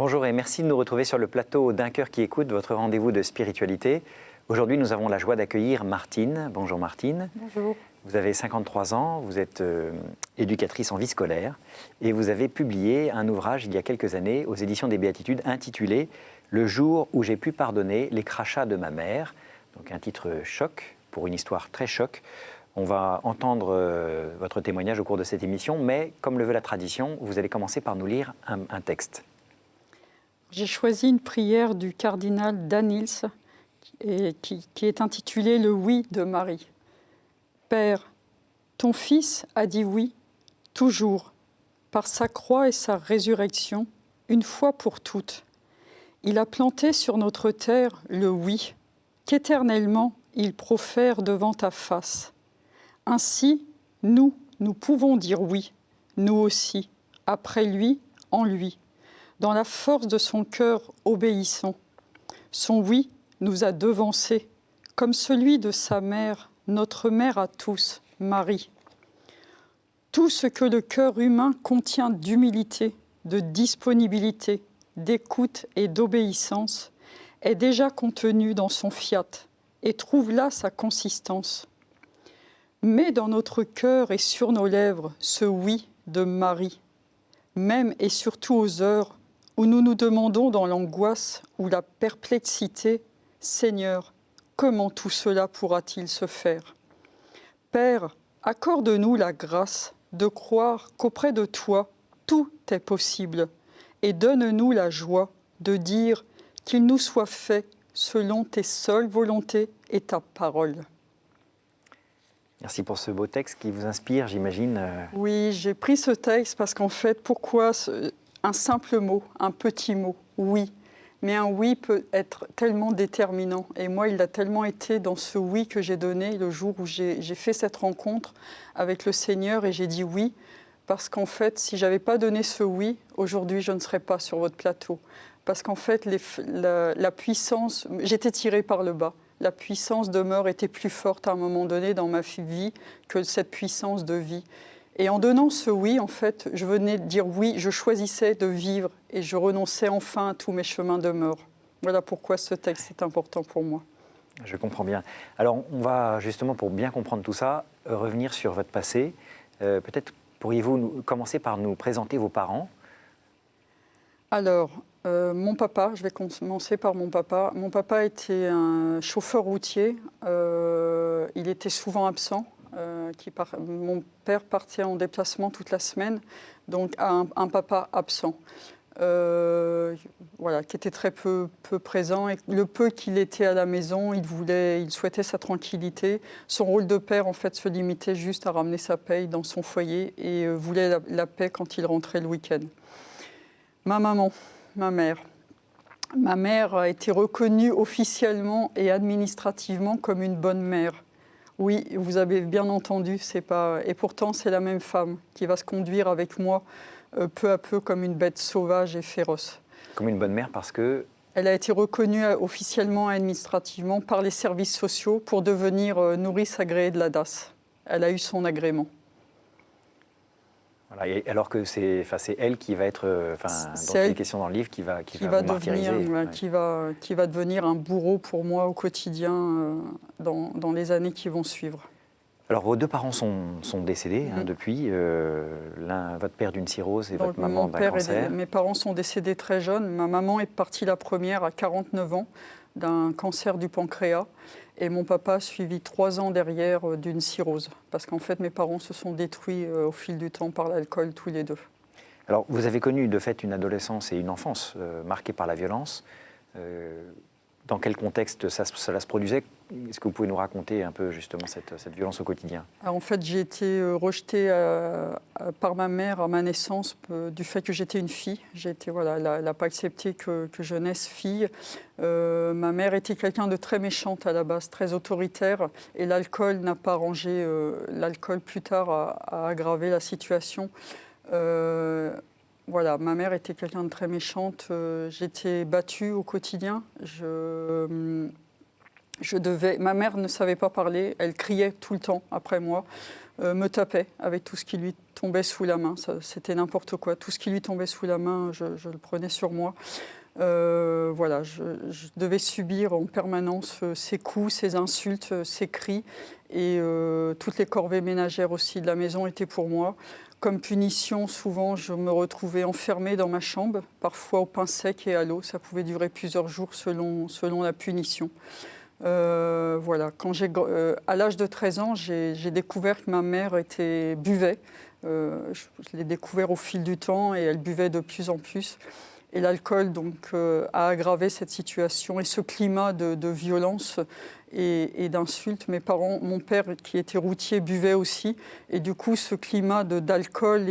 Bonjour et merci de nous retrouver sur le plateau d'Un cœur qui écoute, votre rendez-vous de spiritualité. Aujourd'hui, nous avons la joie d'accueillir Martine. Bonjour Martine. Bonjour. Vous avez 53 ans, vous êtes éducatrice en vie scolaire et vous avez publié un ouvrage il y a quelques années aux éditions des Béatitudes intitulé « Le jour où j'ai pu pardonner les crachats de ma mère ». Donc un titre choc pour une histoire très choc. On va entendre votre témoignage au cours de cette émission, mais comme le veut la tradition, vous allez commencer par nous lire un texte. J'ai choisi une prière du cardinal Danils qui est intitulée « Le oui de Marie ». Père, ton Fils a dit oui, toujours, par sa croix et sa résurrection, une fois pour toutes. Il a planté sur notre terre le oui, qu'éternellement il profère devant ta face. Ainsi, nous pouvons dire oui, nous aussi, après lui, en lui. Dans la force de son cœur obéissant. Son oui nous a devancés, comme celui de sa mère, notre mère à tous, Marie. Tout ce que le cœur humain contient d'humilité, de disponibilité, d'écoute et d'obéissance est déjà contenu dans son fiat et trouve là sa consistance. Mets dans notre cœur et sur nos lèvres ce oui de Marie, même et surtout aux heures où nous nous demandons dans l'angoisse ou la perplexité, « Seigneur, comment tout cela pourra-t-il se faire ?» Père, accorde-nous la grâce de croire qu'auprès de toi, tout est possible et donne-nous la joie de dire qu'il nous soit fait selon tes seules volontés et ta parole. Merci pour ce beau texte qui vous inspire, j'imagine. Oui, j'ai pris ce texte parce qu'en fait, pourquoi un simple mot, un petit mot, oui. Mais un oui peut être tellement déterminant. Et moi, il a tellement été dans ce oui que j'ai donné le jour où j'ai fait cette rencontre avec le Seigneur et j'ai dit oui. Parce qu'en fait, si je n'avais pas donné ce oui, aujourd'hui, je ne serais pas sur votre plateau. Parce qu'en fait, la puissance, j'étais tirée par le bas. La puissance demeure était plus forte à un moment donné dans ma vie que cette puissance de vie. Et en donnant ce oui, en fait, je venais de dire oui, je choisissais de vivre et je renonçais enfin à tous mes chemins de mort. Voilà pourquoi ce texte est important pour moi. Je comprends bien. Alors, on va justement, pour bien comprendre tout ça, revenir sur votre passé. Peut-être pourriez-vous commencer par nous présenter vos parents ? Alors, mon papa, je vais commencer par mon papa. Mon papa était un chauffeur routier. Il était souvent absent. Mon père partait en déplacement toute la semaine, donc un papa absent, qui était très peu présent. Et le peu qu'il était à la maison, il souhaitait sa tranquillité. Son rôle de père, en fait, se limitait juste à ramener sa paye dans son foyer et voulait la paix quand il rentrait le week-end. Ma maman, ma mère a été reconnue officiellement et administrativement comme une bonne mère. Oui, vous avez bien entendu, et pourtant c'est la même femme qui va se conduire avec moi peu à peu comme une bête sauvage et féroce. Comme une bonne mère parce que... Elle a été reconnue officiellement et administrativement par les services sociaux pour devenir nourrice agréée de la DAS. Elle a eu son agrément. Voilà, et alors que c'est elle qui va être, dans toutes les questions dans le livre, qui va devenir un bourreau pour moi au quotidien dans les années qui vont suivre. Alors vos deux parents sont décédés depuis, votre père d'une cirrhose et votre maman d'un cancer. Mes parents sont décédés très jeunes. Ma maman est partie la première à 49 ans d'un cancer du pancréas. Et mon papa a suivi 3 ans derrière d'une cirrhose. Parce qu'en fait, mes parents se sont détruits au fil du temps par l'alcool, tous les deux. Alors, vous avez connu de fait une adolescence et une enfance marquées par la violence. Dans quel contexte cela se produisait ? Est-ce que vous pouvez nous raconter un peu justement cette violence au quotidien ? Alors, en fait, j'ai été rejetée par ma mère à ma naissance du fait que j'étais une fille. Elle n'a pas accepté que je naisse fille. Ma mère était quelqu'un de très méchante à la base, très autoritaire. Et l'alcool n'a pas arrangé. L'alcool plus tard a aggravé la situation. Ma mère était quelqu'un de très méchante. J'étais battue au quotidien. Ma mère ne savait pas parler. Elle criait tout le temps après moi. me tapait avec tout ce qui lui tombait sous la main. C'était n'importe quoi. Tout ce qui lui tombait sous la main, je le prenais sur moi. Voilà, je devais subir en permanence ces coups, ces insultes, ces cris. Et toutes les corvées ménagères aussi de la maison étaient pour moi. Comme punition, souvent, je me retrouvais enfermée dans ma chambre, parfois au pain sec et à l'eau. Ça pouvait durer plusieurs jours selon la punition. Voilà. À l'âge de 13 ans, j'ai découvert que ma mère buvait. Je l'ai découvert au fil du temps et elle buvait de plus en plus. Et l'alcool a aggravé cette situation et ce climat de violence et d'insultes. Mon père qui était routier buvait aussi. Et du coup, ce climat d'alcool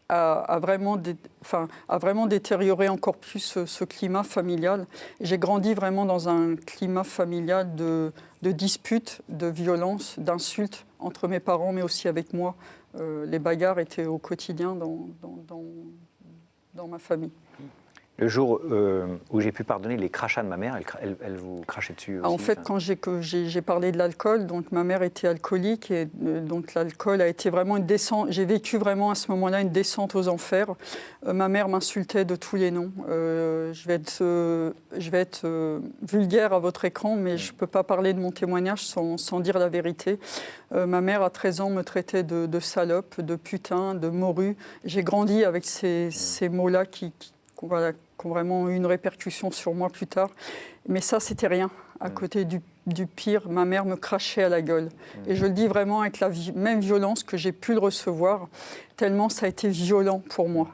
a vraiment détérioré encore plus ce climat familial. J'ai grandi vraiment dans un climat familial de disputes, de violences, d'insultes entre mes parents, mais aussi avec moi. Les bagarres étaient au quotidien dans ma famille. Le jour où j'ai pu pardonner les crachats de ma mère, elle vous crachait dessus aussi? En fait, quand j'ai parlé de l'alcool, donc ma mère était alcoolique et donc l'alcool a été vraiment une descente. J'ai vécu vraiment à ce moment-là une descente aux enfers. Ma mère m'insultait de tous les noms. Je vais être vulgaire à votre écran, mais je ne peux pas parler de mon témoignage sans dire la vérité. Ma mère, à 13 ans, me traitait de salope, de putain, de morue. J'ai grandi avec ces mots-là qui ont vraiment eu une répercussion sur moi plus tard. Mais ça, c'était rien. À côté du pire, ma mère me crachait à la gueule. Et je le dis vraiment avec la même violence que j'ai pu le recevoir, tellement ça a été violent pour moi.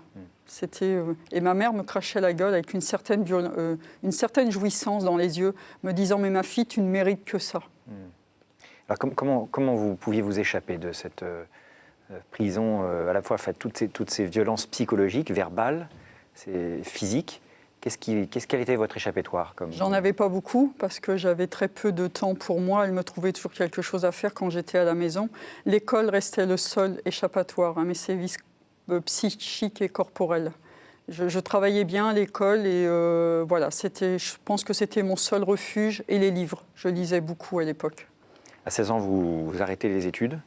Et ma mère me crachait à la gueule avec une certaine jouissance dans les yeux, me disant « Mais ma fille, tu ne mérites que ça ». Alors comment vous pouviez vous échapper de cette prison, à la fois toutes ces violences psychologiques, verbales, physiques? Quel était votre échappatoire J'en avais pas beaucoup parce que j'avais très peu de temps pour moi. Elle me trouvait toujours quelque chose à faire quand j'étais à la maison. L'école restait le seul échappatoire à mes sévices psychiques et corporels. Je travaillais bien à l'école et voilà, je pense que c'était mon seul refuge et les livres. Je lisais beaucoup à l'époque. À 16 ans, vous arrêtez les études?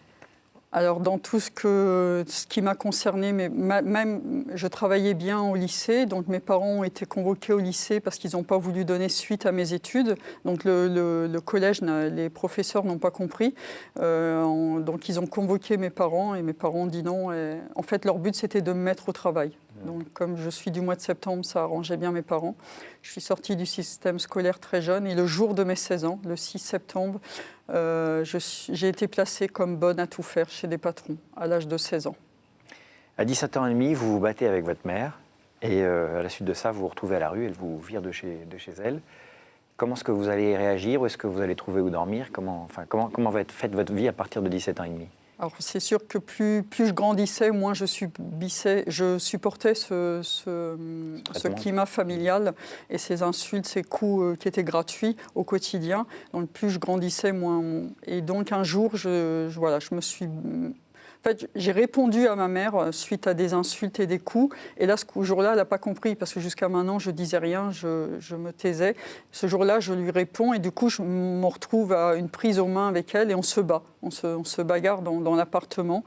Alors, dans tout ce qui m'a concernée, même je travaillais bien au lycée, donc mes parents ont été convoqués au lycée parce qu'ils n'ont pas voulu donner suite à mes études. Donc, le collège, les professeurs n'ont pas compris. Donc, ils ont convoqué mes parents et mes parents ont dit non. Et, en fait, leur but, c'était de me mettre au travail. Donc, comme je suis du mois de septembre, ça arrangeait bien mes parents. Je suis sortie du système scolaire très jeune et le jour de mes 16 ans, le 6 septembre, j'ai été placée comme bonne à tout faire chez des patrons à l'âge de 16 ans. À 17 ans et demi, vous vous battez avec votre mère et à la suite de ça, vous vous retrouvez à la rue, elle vous vire de chez elle. Comment est-ce que vous allez réagir? Où est-ce que vous allez trouver où dormir? Comment va être faite votre vie à partir de 17 ans et demi? Alors c'est sûr que plus je grandissais, moins je supportais ce climat familial et ces insultes, ces coups qui étaient gratuits au quotidien. Donc plus je grandissais, moins... Et donc un jour, je me suis... En fait, j'ai répondu à ma mère suite à des insultes et des coups. Et là, ce jour-là, elle n'a pas compris parce que jusqu'à maintenant, je ne disais rien, je me taisais. Ce jour-là, je lui réponds et du coup, je me retrouve à une prise aux mains avec elle et on se bat. On se bagarre dans l'appartement.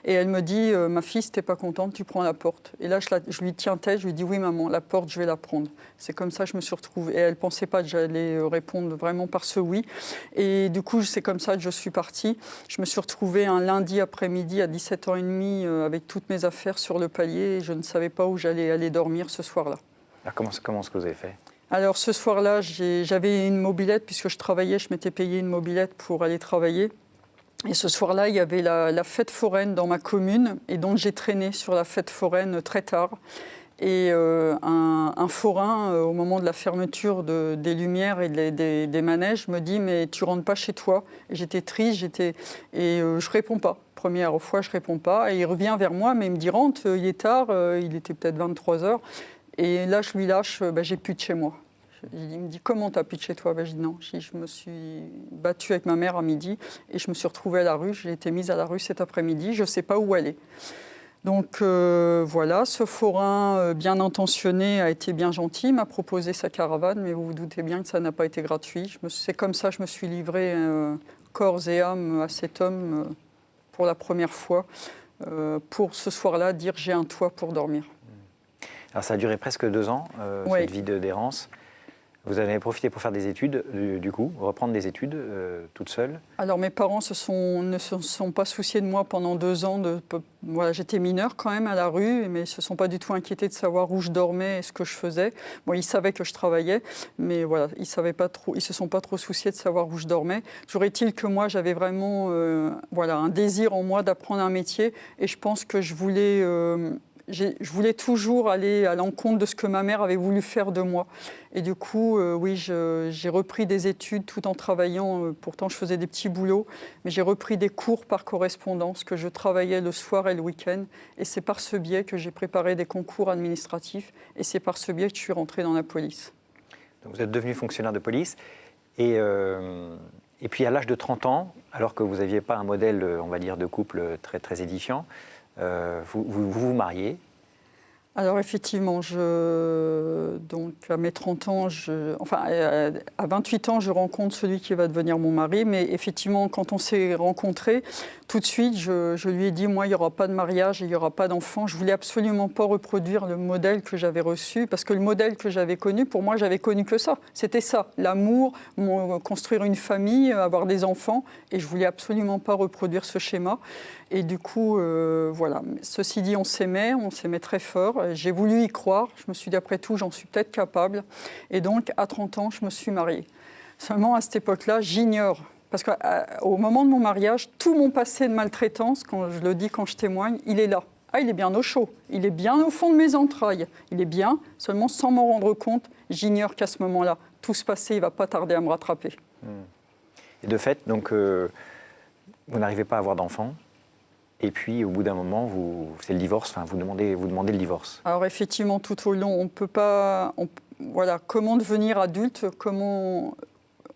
Et elle me dit, ma fille, si tu n'es pas contente, tu prends la porte. Et là, je lui tiens tête, je lui dis, oui, maman, la porte, je vais la prendre. C'est comme ça que je me suis retrouvée. Et elle ne pensait pas que j'allais répondre vraiment par ce oui. Et du coup, c'est comme ça que je suis partie. Je me suis retrouvée un lundi après-midi à 17 ans et demi avec toutes mes affaires sur le palier. Et je ne savais pas où j'allais aller dormir ce soir-là. Alors comment est-ce que vous avez fait? Alors ce soir-là, j'avais une mobilette puisque je travaillais. Je m'étais payé une mobilette pour aller travailler. Et ce soir-là, il y avait la fête foraine dans ma commune. Et donc, j'ai traîné sur la fête foraine très tard. Et un forain, au moment de la fermeture des lumières et des manèges, me dit « Mais tu rentres pas chez toi ?» Et j'étais triste, je réponds pas. Première fois, je réponds pas. Et il revient vers moi, mais il me dit « Rentre, il est tard, il était peut-être 23 heures. » Et là, je lui lâche « J'ai plus de chez moi. » Il me dit « Comment t'as plus de chez toi ?» Je dis « Non, je me suis battue avec ma mère à midi et je me suis retrouvée à la rue. J'ai été mise à la rue cet après-midi. Je ne sais pas où aller. » Donc voilà, ce forain bien intentionné a été bien gentil, m'a proposé sa caravane, mais vous vous doutez bien que ça n'a pas été gratuit. C'est comme ça que je me suis livrée corps et âme à cet homme pour la première fois, pour ce soir-là dire j'ai un toit pour dormir. Alors ça a duré presque 2 ans, Oui. cette vie d'errance. Vous en avez profité pour faire des études, du coup, reprendre des études toute seule. Alors mes parents ne se sont pas souciés de moi pendant 2 ans. Voilà, j'étais mineure quand même à la rue, mais ils ne se sont pas du tout inquiétés de savoir où je dormais et ce que je faisais. Bon, ils savaient que je travaillais, mais voilà, ils ne se sont pas trop souciés de savoir où je dormais. Toujours est-il que moi, j'avais vraiment voilà, un désir en moi d'apprendre un métier, et je pense que je voulais toujours aller à l'encontre de ce que ma mère avait voulu faire de moi. Et du coup, oui, j'ai repris des études tout en travaillant. Pourtant, je faisais des petits boulots, mais j'ai repris des cours par correspondance, que je travaillais le soir et le week-end. Et c'est par ce biais que j'ai préparé des concours administratifs. Et c'est par ce biais que je suis rentrée dans la police. Donc vous êtes devenu fonctionnaire de police. Et puis à l'âge de 30 ans, alors que vous n'aviez pas un modèle, on va dire, de couple très, très édifiant, vous mariez. Alors effectivement, donc à mes 30 ans, à 28 ans, je rencontre celui qui va devenir mon mari. Mais effectivement, quand on s'est rencontrés, tout de suite, je lui ai dit, moi, il n'y aura pas de mariage et il n'y aura pas d'enfant. Je ne voulais absolument pas reproduire le modèle que j'avais reçu, parce que le modèle que j'avais connu, pour moi, j'avais connu que ça. C'était ça, l'amour, construire une famille, avoir des enfants. Et je ne voulais absolument pas reproduire ce schéma. Et du coup, voilà. Ceci dit, on s'aimait très fort. J'ai voulu y croire. Je me suis dit, après tout, j'en suis peut-être capable. Et donc, à 30 ans, je me suis mariée. Seulement, à cette époque-là, j'ignore. Parce qu'au moment de mon mariage, tout mon passé de maltraitance, quand je le dis, quand je témoigne, il est là. Ah, il est bien au chaud. Il est bien au fond de mes entrailles. Il est bien, seulement sans m'en rendre compte, j'ignore qu'à ce moment-là, tout ce passé, il ne va pas tarder à me rattraper. Et de fait, donc, vous n'arrivez pas à avoir d'enfants. Et puis, au bout d'un moment, c'est le divorce. Enfin, vous demandez le divorce. Alors effectivement, tout au long, on ne peut pas. Voilà, comment devenir adulte,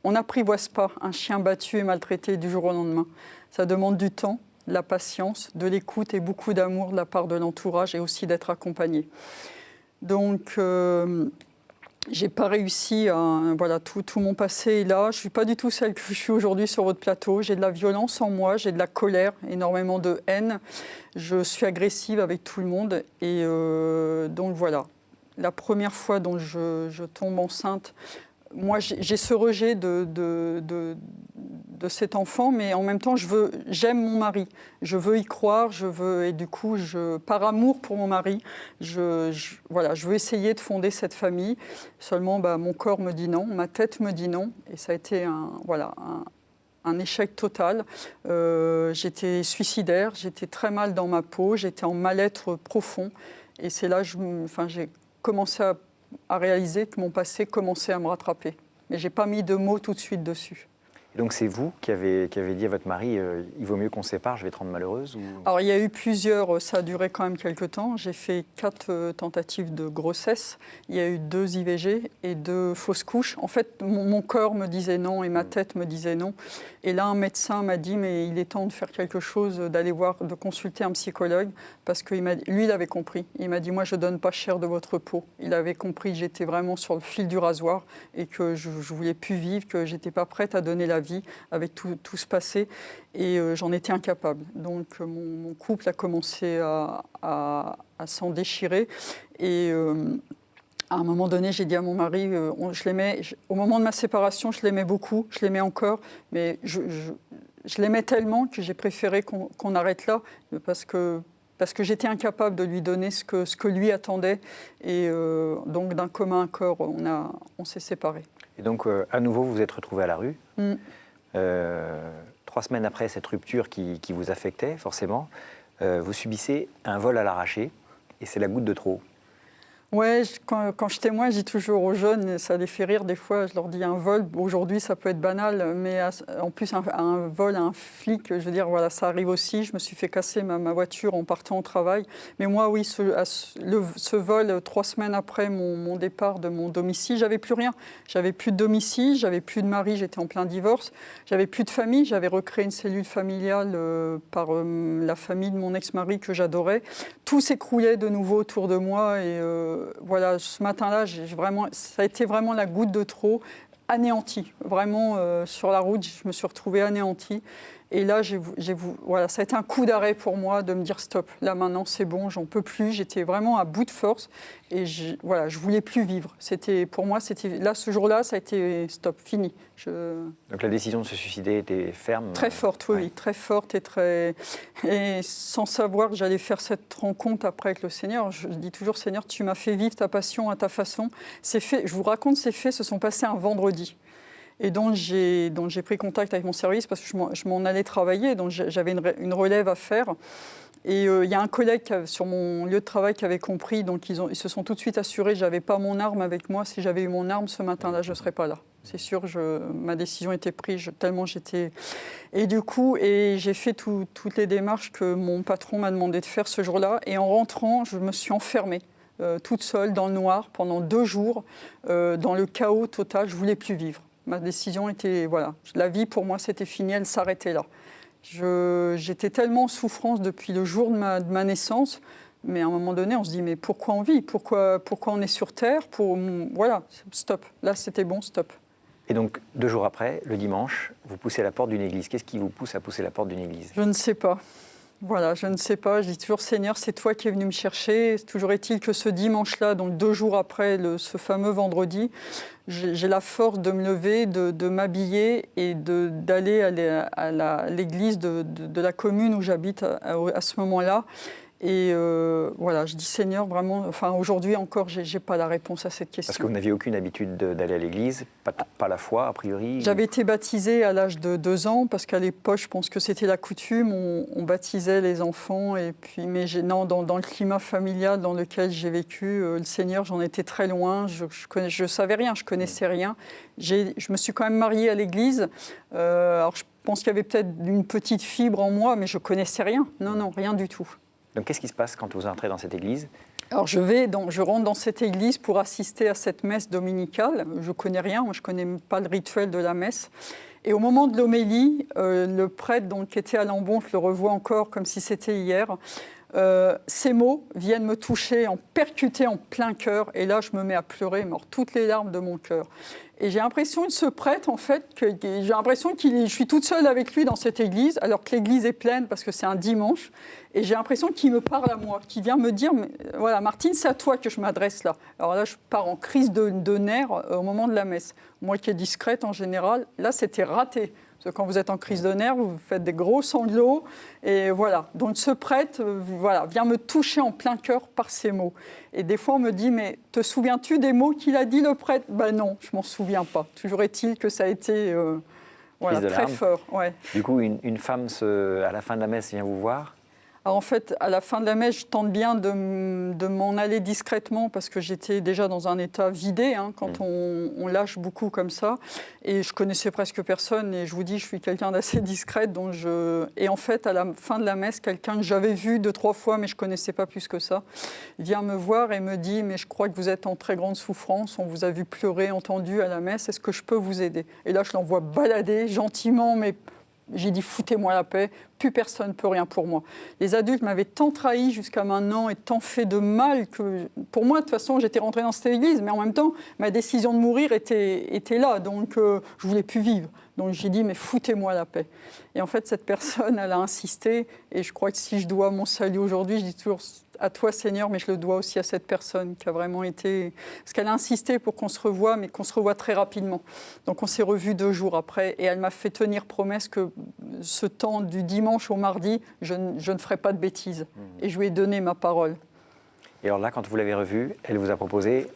on n'apprivoise pas un chien battu et maltraité du jour au lendemain. Ça demande du temps, de la patience, de l'écoute et beaucoup d'amour de la part de l'entourage, et aussi d'être accompagné. Donc, j'ai pas réussi voilà, tout mon passé est là. Je suis pas du tout celle que je suis aujourd'hui sur votre plateau. J'ai de la violence en moi, j'ai de la colère, énormément de haine. Je suis agressive avec tout le monde. Et donc voilà, la première fois dont je tombe enceinte, moi j'ai ce rejet de cet enfant, mais en même temps j'aime mon mari. Je veux y croire, et du coup, par amour pour mon mari, voilà, je veux essayer de fonder cette famille. Seulement, mon corps me dit non, ma tête me dit non, et ça a été un échec total. J'étais suicidaire, j'étais très mal dans ma peau, j'étais en mal-être profond, et c'est là que j'ai commencé à réaliser que mon passé commençait à me rattraper. Mais je n'ai pas mis de mots tout de suite dessus. Et donc c'est vous qui avez dit à votre mari, il vaut mieux qu'on se sépare, je vais te rendre malheureuse ou... Alors il y a eu plusieurs, ça a duré quand même quelques temps. J'ai fait 4 tentatives de grossesse, il y a eu 2 IVG et 2 fausses couches. En fait, mon corps me disait non et ma tête me disait non. Et là, un médecin m'a dit, mais il est temps de faire quelque chose, de consulter un psychologue, parce que lui, il avait compris. Il m'a dit, moi, je ne donne pas cher de votre peau. Il avait compris que j'étais vraiment sur le fil du rasoir et que je ne voulais plus vivre, que je n'étais pas prête à donner la vie avec tout ce passé. Et j'en étais incapable. Donc, mon couple a commencé à s'en déchirer. Et à un moment donné, j'ai dit à mon mari, je l'aimais, au moment de ma séparation, je l'aimais beaucoup, je l'aimais encore, mais je l'aimais tellement que j'ai préféré qu'on arrête là, parce que j'étais incapable de lui donner ce que lui attendait. Et donc, d'un commun accord, on s'est séparés. Et donc, à nouveau, vous vous êtes retrouvés à la rue. 3 semaines après cette rupture qui vous affectait, forcément, vous subissez un vol à l'arraché, et c'est la goutte de trop. Ouais, quand je témoigne, je dis toujours aux jeunes, ça les fait rire des fois, je leur dis un vol, aujourd'hui ça peut être banal, mais en plus un vol à un flic, je veux dire, voilà, ça arrive aussi. Je me suis fait casser ma voiture en partant au travail. Mais moi, oui, ce vol, 3 semaines après mon départ de mon domicile, j'avais plus rien. J'avais plus de domicile, j'avais plus de mari, j'étais en plein divorce, j'avais plus de famille, j'avais recréé une cellule familiale par la famille de mon ex-mari que j'adorais. Tout s'écroulait de nouveau autour de moi et voilà, ce matin-là, ça a été vraiment la goutte de trop. anéantie. Vraiment, sur la route, je me suis retrouvée anéantie. Et là, voilà, ça a été un coup d'arrêt pour moi de me dire stop. Là, maintenant, c'est bon, j'en peux plus. J'étais vraiment à bout de force et voilà, je voulais plus vivre. Pour moi, là, ce jour-là, ça a été stop, fini. Donc la décision de se suicider était ferme. Très forte, oui, très forte et sans savoir que j'allais faire cette rencontre après avec le Seigneur. Je dis toujours, Seigneur, tu m'as fait vivre ta passion à ta façon. Ces faits, je vous raconte, ces faits se sont passés un vendredi. Et donc j'ai pris contact avec mon service parce que je m'en allais travailler, donc j'avais une relève à faire. Et il y a un collègue sur mon lieu de travail qui avait compris, donc ils se sont tout de suite assurés que je n'avais pas mon arme avec moi. Si j'avais eu mon arme ce matin-là, je ne serais pas là. C'est sûr, ma décision était prise tellement j'étais... Et du coup, j'ai fait toutes les démarches que mon patron m'a demandé de faire ce jour-là. Et en rentrant, je me suis enfermée. Toute seule dans le noir pendant 2 jours, dans le chaos total, je ne voulais plus vivre. Ma décision était, voilà, la vie pour moi c'était fini, elle s'arrêtait là. J'étais tellement en souffrance depuis le jour de ma naissance, mais à un moment donné on se dit mais pourquoi on vit, pourquoi on est sur Terre, voilà, stop, là c'était bon, stop. Et donc 2 jours après, le dimanche, vous poussez la porte d'une église. Qu'est-ce qui vous pousse à pousser la porte d'une église ? Je ne sais pas. Voilà, je ne sais pas. Je dis toujours, Seigneur, c'est toi qui es venu me chercher. Toujours est-il que ce dimanche-là, donc 2 jours après ce fameux vendredi, j'ai la force de me lever, de m'habiller et d'aller à l'église de la commune où j'habite à ce moment-là. Et voilà, je dis Seigneur, vraiment, enfin aujourd'hui encore, j'ai pas la réponse à cette question. Parce que vous n'aviez aucune habitude d'aller à l'église, pas la foi, a priori. J'avais été baptisée à l'âge de 2 ans, parce qu'à l'époque, je pense que c'était la coutume, on baptisait les enfants. Et puis, mais non, dans le climat familial dans lequel j'ai vécu, le Seigneur, j'en étais très loin, je savais rien, je connaissais rien. Je me suis quand même mariée à l'église, alors je pense qu'il y avait peut-être une petite fibre en moi, mais je connaissais rien, non, rien du tout. Donc qu'est-ce qui se passe quand vous entrez dans cette église ? Alors je rentre dans cette église pour assister à cette messe dominicale. Je ne connais rien, moi je ne connais pas le rituel de la messe. Et au moment de l'homélie, le prêtre qui était à l'ambon, je le revois encore comme si c'était hier, ces mots viennent me toucher, percuter en plein cœur. Et là, je me mets à pleurer, toutes les larmes de mon cœur. Et j'ai l'impression de ce prêtre, en fait, j'ai l'impression que je suis toute seule avec lui dans cette église, alors que l'église est pleine parce que c'est un dimanche. Et j'ai l'impression qu'il me parle à moi, qu'il vient me dire, voilà, Martine, c'est à toi que je m'adresse là. Alors là, je pars en crise de nerfs au moment de la messe. Moi qui est discrète en général, là, c'était raté. Parce que quand vous êtes en crise de nerfs, vous faites des gros sanglots. Et voilà. Donc ce prêtre vient me toucher en plein cœur par ces mots. Et des fois, on me dit, mais te souviens-tu des mots qu'il a dit, le prêtre ? Ben non, je ne m'en souviens pas. Toujours est-il que ça a été très fort. Ouais. Du coup, une femme, à la fin de la messe, vient vous voir ? Alors en fait, à la fin de la messe, je tente bien de m'en aller discrètement parce que j'étais déjà dans un état vidé, quand on lâche beaucoup comme ça. Et je connaissais presque personne et je vous dis, je suis quelqu'un d'assez discrète. Et en fait, à la fin de la messe, quelqu'un que j'avais vu 2-3 fois, mais je ne connaissais pas plus que ça, vient me voir et me dit, mais je crois que vous êtes en très grande souffrance, on vous a vu pleurer, entendu à la messe, est-ce que je peux vous aider ? Et là, je l'envoie balader gentiment, mais... J'ai dit, foutez-moi la paix, plus personne ne peut rien pour moi. Les adultes m'avaient tant trahi jusqu'à maintenant et tant fait de mal que, pour moi, de toute façon, j'étais rentrée dans cette église, mais en même temps, ma décision de mourir était là, donc je voulais plus vivre. Donc j'ai dit, mais foutez-moi la paix. Et en fait, cette personne, elle a insisté, et je crois que si je dois mon salut aujourd'hui, je dis toujours à toi, Seigneur, mais je le dois aussi à cette personne qui a vraiment été... Parce qu'elle a insisté pour qu'on se revoie, mais qu'on se revoie très rapidement. Donc on s'est revus 2 jours après, et elle m'a fait tenir promesse que ce temps du dimanche au mardi, je ne ferai pas de bêtises. Et je lui ai donné ma parole. Et alors là, quand vous l'avez revue, elle vous a proposé...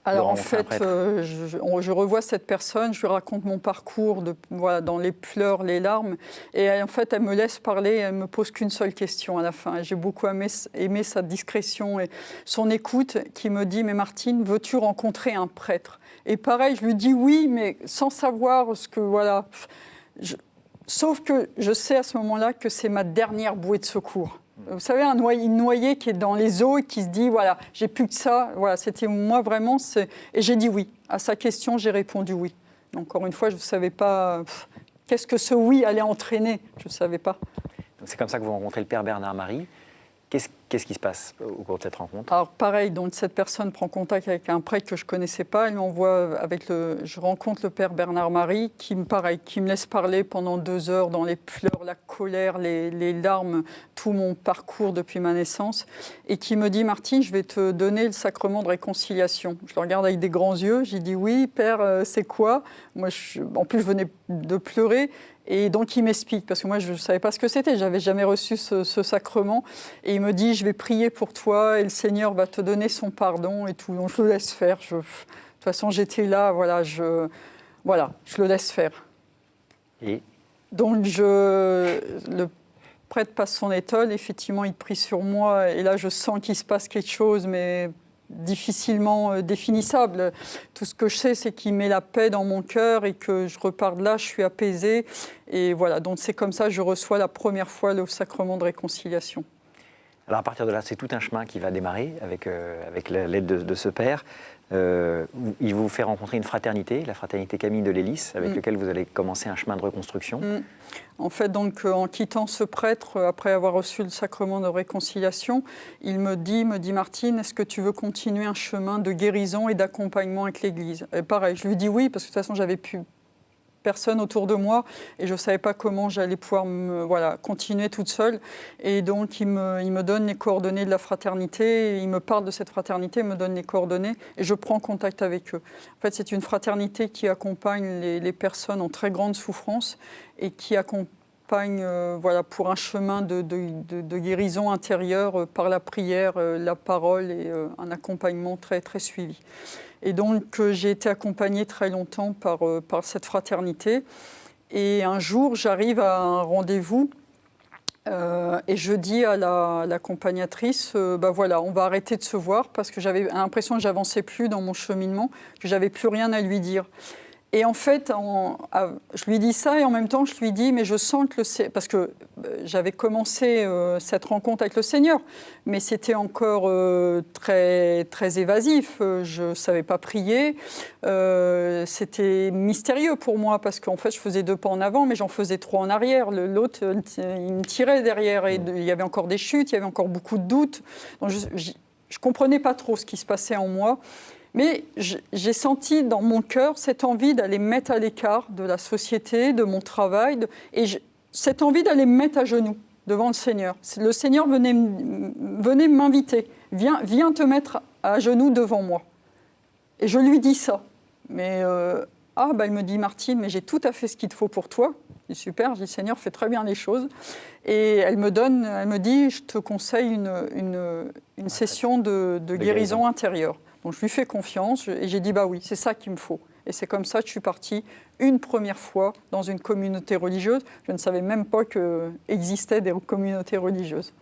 Alors en fait, je revois cette personne, je lui raconte mon parcours dans les pleurs, les larmes. Et en fait, elle me laisse parler, elle ne me pose qu'une seule question à la fin. J'ai beaucoup aimé sa discrétion et son écoute qui me dit « Mais Martine, veux-tu rencontrer un prêtre ?» Et pareil, je lui dis oui, mais sans savoir ce que... Voilà. Sauf que je sais à ce moment-là que c'est ma dernière bouée de secours. Vous savez, une noyée qui est dans les eaux et qui se dit, voilà, j'ai plus que ça. Voilà, c'était moi vraiment. Et j'ai dit oui. À sa question, j'ai répondu oui. Encore une fois, je ne savais pas qu'est-ce que ce oui allait entraîner. Je ne savais pas. Donc c'est comme ça que vous rencontrez le père Bernard Marie. Qu'est-ce qui se passe au cours de cette rencontre? Alors pareil, donc cette personne prend contact avec un prêtre que je ne connaissais pas. Elle m'envoie je rencontre le père Bernard Marie qui me laisse parler pendant 2 heures dans les pleurs, la colère, les larmes, tout mon parcours depuis ma naissance, et qui me dit: Martine, je vais te donner le sacrement de réconciliation. Je le regarde avec des grands yeux. J'ai dit: oui, père, c'est quoi? Moi, en plus, je venais de pleurer. Et donc, il m'explique, parce que moi, je ne savais pas ce que c'était, je n'avais jamais reçu ce sacrement. Et il me dit: je vais prier pour toi et le Seigneur va te donner son pardon et tout. Donc, je le laisse faire. De toute façon, j'étais là, je le laisse faire. Et donc, le prêtre passe son étole, effectivement, il prie sur moi. Et là, je sens qu'il se passe quelque chose, mais difficilement définissable. Tout ce que je sais, c'est qu'il met la paix dans mon cœur et que je repars de là, je suis apaisée. Et voilà, donc c'est comme ça que je reçois la première fois le sacrement de réconciliation. Alors à partir de là, c'est tout un chemin qui va démarrer avec l'aide de ce père. Il vous fait rencontrer une fraternité, la fraternité Camille de l'Hélice, avec laquelle vous allez commencer un chemin de reconstruction. En fait, donc, en quittant ce prêtre, après avoir reçu le sacrement de réconciliation, il me dit: Martine, est-ce que tu veux continuer un chemin de guérison et d'accompagnement avec l'Église? Et pareil, je lui dis oui, parce que de toute façon, j'avais plus personne autour de moi et je ne savais pas comment j'allais pouvoir continuer toute seule. Et donc, il me donne les coordonnées de la fraternité, il me parle de cette fraternité, il me donne les coordonnées et je prends contact avec eux. En fait, c'est une fraternité qui accompagne les personnes en très grande souffrance et qui accompagne pour un chemin de guérison intérieure par la prière, la parole et un accompagnement très, très suivi. Et donc, j'ai été accompagnée très longtemps par cette fraternité. Et un jour, j'arrive à un rendez-vous et je dis à l'accompagnatrice: on va arrêter de se voir, parce que j'avais l'impression que j'avançais plus dans mon cheminement, que j'avais plus rien à lui dire. Et en fait, je lui dis ça et en même temps, je lui dis: mais je sens que parce que j'avais commencé cette rencontre avec le Seigneur, mais c'était encore très, très évasif. Je ne savais pas prier. C'était mystérieux pour moi, parce qu'en fait, je faisais 2 pas en avant, mais j'en faisais 3 en arrière. L'autre, il me tirait derrière et il y avait encore des chutes, il y avait encore beaucoup de doutes. Donc, je ne comprenais pas trop ce qui se passait en moi. Mais j'ai senti dans mon cœur cette envie d'aller me mettre à l'écart de la société, de mon travail, et cette envie d'aller me mettre à genoux devant le Seigneur. Le Seigneur venait m'inviter: viens te mettre à genoux devant moi. Et je lui dis ça. Mais il me dit: Martine, mais j'ai tout à fait ce qu'il te faut pour toi. Je dis: super. Je dis: Seigneur, fais très bien les choses. Et elle me dit: je te conseille une session de guérison intérieure. Donc je lui fais confiance et j'ai dit: oui, c'est ça qu'il me faut. Et c'est comme ça que je suis partie une première fois dans une communauté religieuse. Je ne savais même pas qu'existaient des communautés religieuses.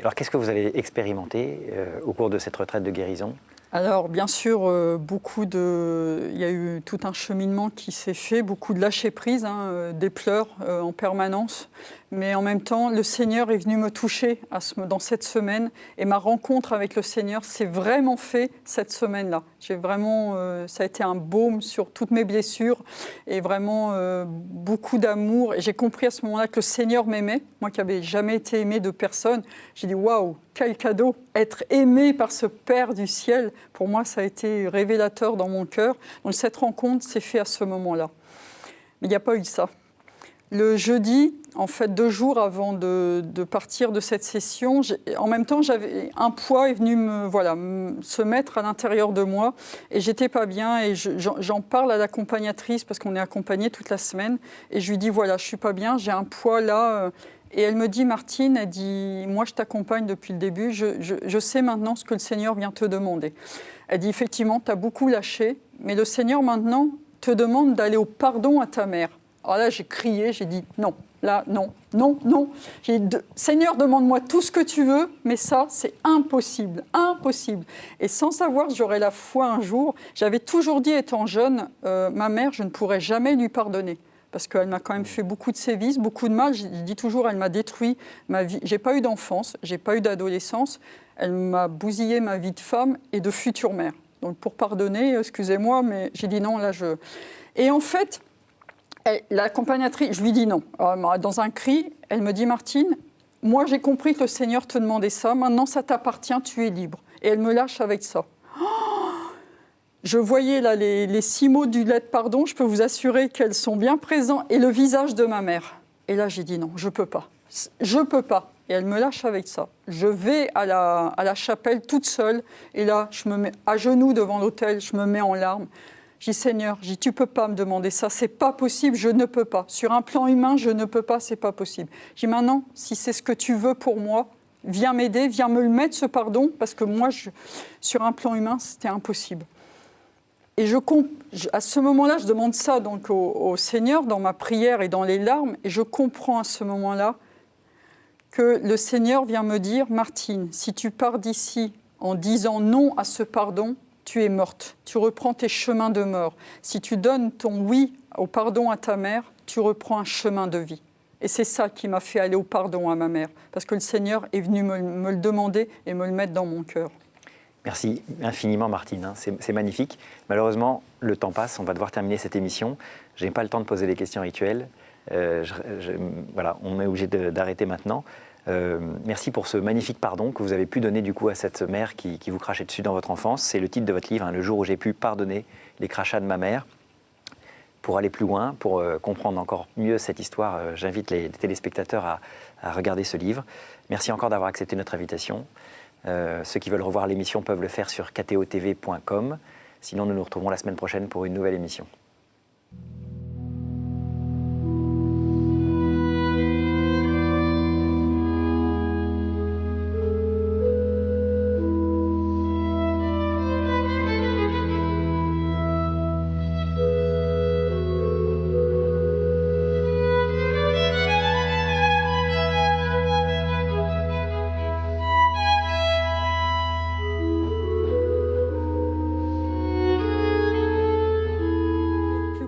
Alors qu'est-ce que vous allez expérimenter au cours de cette retraite de guérison ? Alors, bien sûr, il y a eu tout un cheminement qui s'est fait, beaucoup de lâcher-prise, des pleurs en permanence. Mais en même temps, le Seigneur est venu me toucher dans cette semaine. Et ma rencontre avec le Seigneur s'est vraiment fait cette semaine-là. Ça a été un baume sur toutes mes blessures et vraiment beaucoup d'amour. Et j'ai compris à ce moment-là que le Seigneur m'aimait. Moi qui n'avais jamais été aimée de personne, j'ai dit: waouh, quel cadeau! Être aimée par ce Père du ciel, pour moi, ça a été révélateur dans mon cœur. Donc cette rencontre s'est faite à ce moment-là. Mais il n'y a pas eu ça. Le jeudi, en fait, 2 jours avant de partir de cette session, en même temps, un poids est venu se mettre à l'intérieur de moi et j'étais pas bien. Et j'en parle à l'accompagnatrice, parce qu'on est accompagnés toute la semaine. Et je lui dis: voilà, je suis pas bien, j'ai un poids là. Et elle me dit: Martine, elle dit, moi je t'accompagne depuis le début, je sais maintenant ce que le Seigneur vient te demander. Elle dit: effectivement, tu as beaucoup lâché, mais le Seigneur maintenant te demande d'aller au pardon à ta mère. Alors là, j'ai crié, j'ai dit: non, là, non, non, non. J'ai dit: Seigneur, demande-moi tout ce que tu veux, mais ça, c'est impossible, impossible. Et sans savoir que j'aurais la foi un jour, j'avais toujours dit, étant jeune, ma mère, je ne pourrais jamais lui pardonner. Parce qu'elle m'a quand même fait beaucoup de sévices, beaucoup de mal. Je dis toujours, elle m'a détruit ma vie. J'ai pas eu d'enfance, j'ai pas eu d'adolescence. Elle m'a bousillé ma vie de femme et de future mère. Donc pour pardonner, excusez-moi, mais j'ai dit non, là je... Et en fait, l'accompagnatrice, je lui dis non. Dans un cri, elle me dit: Martine, moi j'ai compris que le Seigneur te demandait ça, maintenant ça t'appartient, tu es libre. Et elle me lâche avec ça. Je voyais là les 6 mots du lettre pardon, je peux vous assurer qu'elles sont bien présentes, et le visage de ma mère. Et là j'ai dit non, je peux pas. Je peux pas. Et elle me lâche avec ça. Je vais à la chapelle toute seule, et là je me mets à genoux devant l'autel, je me mets en larmes. Je dis Seigneur, tu peux pas me demander ça, c'est pas possible, je ne peux pas. Sur un plan humain, je ne peux pas, c'est pas possible. Je dis maintenant, si c'est ce que tu veux pour moi, viens m'aider, viens me le mettre ce pardon, parce que moi, sur un plan humain, c'était impossible. Et à ce moment-là, je demande ça donc au Seigneur dans ma prière et dans les larmes, et je comprends à ce moment-là que le Seigneur vient me dire, Martine, si tu pars d'ici en disant non à ce pardon, tu es morte, tu reprends tes chemins de mort. Si tu donnes ton oui au pardon à ta mère, tu reprends un chemin de vie. Et c'est ça qui m'a fait aller au pardon à ma mère, parce que le Seigneur est venu me le demander et me le mettre dans mon cœur. Merci infiniment Martine, c'est magnifique. Malheureusement, le temps passe, on va devoir terminer cette émission. Je n'ai pas le temps de poser les questions rituelles. Voilà, on est obligé d'arrêter maintenant. Merci pour ce magnifique pardon que vous avez pu donner du coup à cette mère qui vous crachait dessus dans votre enfance. C'est le titre de votre livre, Le jour où j'ai pu pardonner les crachats de ma mère. Pour aller plus loin, pour comprendre encore mieux cette histoire, j'invite les téléspectateurs à regarder ce livre. Merci encore d'avoir accepté notre invitation. Ceux qui veulent revoir l'émission peuvent le faire sur ktotv.com. Sinon, nous nous retrouvons la semaine prochaine pour une nouvelle émission.